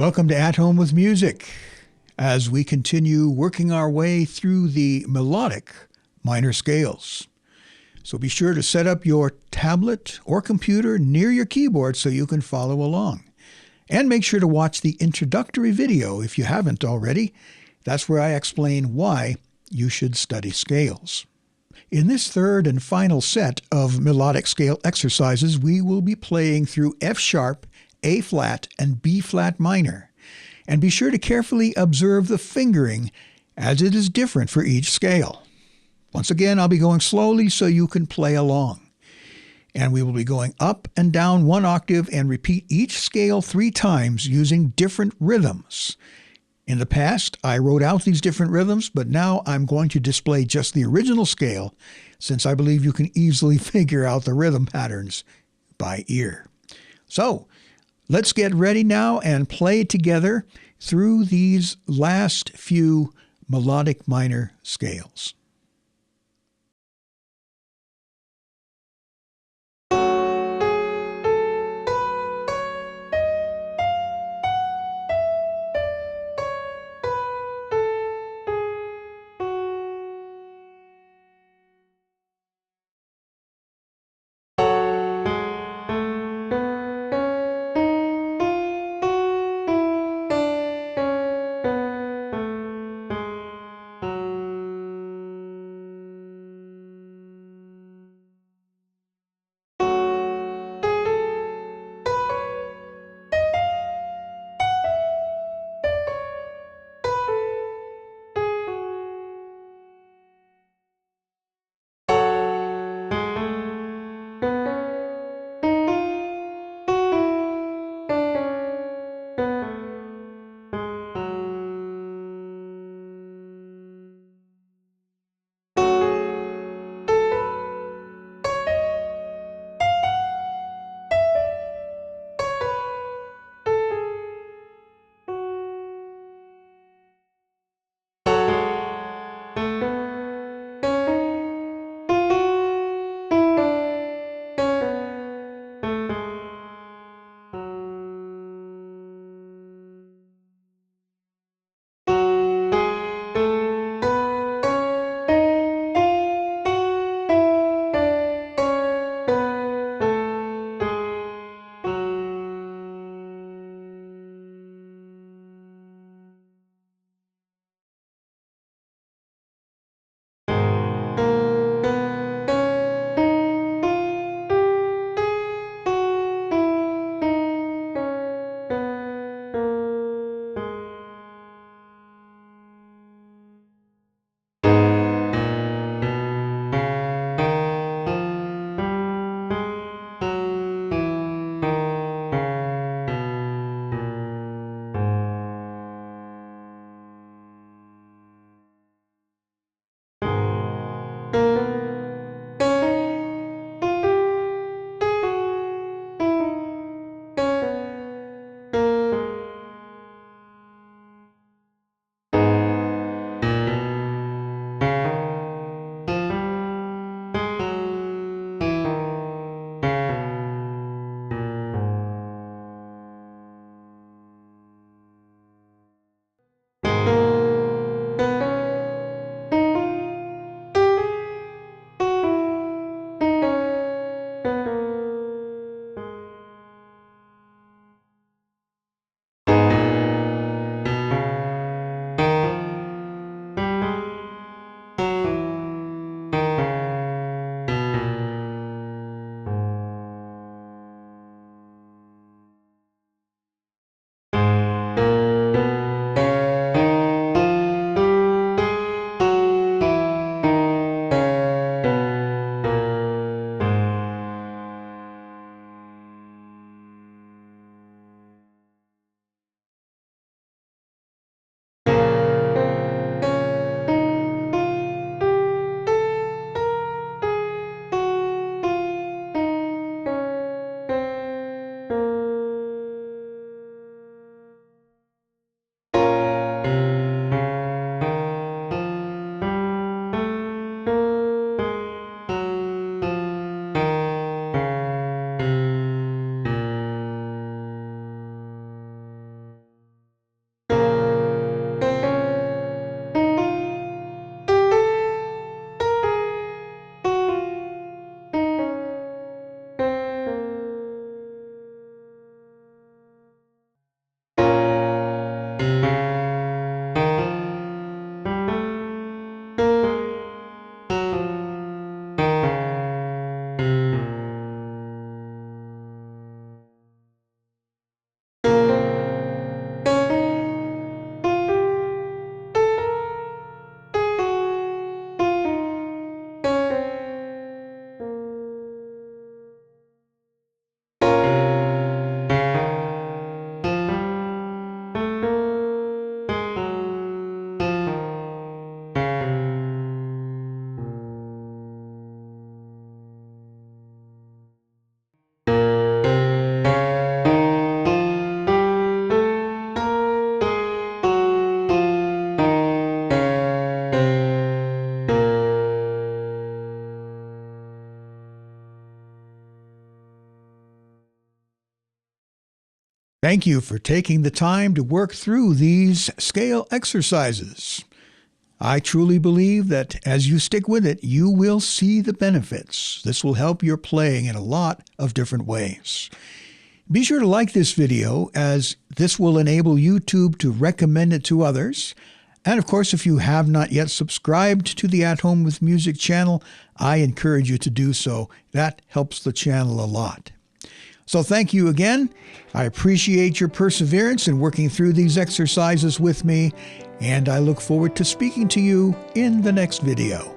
Welcome to At Home with Music as we continue working our way through the melodic minor scales. So be sure to set up your tablet or computer near your keyboard so you can follow along. And make sure to watch the introductory video if you haven't already. That's where I explain why you should study scales. In this third and final set of melodic scale exercises, we will be playing through F sharp, A flat, and B flat minor. And be sure to carefully observe the fingering as it is different for each scale. Once again, I'll be going slowly so you can play along. And we will be going up and down one octave and repeat each scale 3 times using different rhythms. In the past, I wrote out these different rhythms, but now I'm going to display just the original scale since I believe you can easily figure out the rhythm patterns by ear. So, let's get ready now and play together through these last few melodic minor scales. Thank you for taking the time to work through these scale exercises. I truly believe that as you stick with it, you will see the benefits. This will help your playing in a lot of different ways. Be sure to like this video, as this will enable YouTube to recommend it to others. And of course, if you have not yet subscribed to the At Home with Music channel, I encourage you to do so. That helps the channel a lot. So thank you again. I appreciate your perseverance in working through these exercises with me, and I look forward to speaking to you in the next video.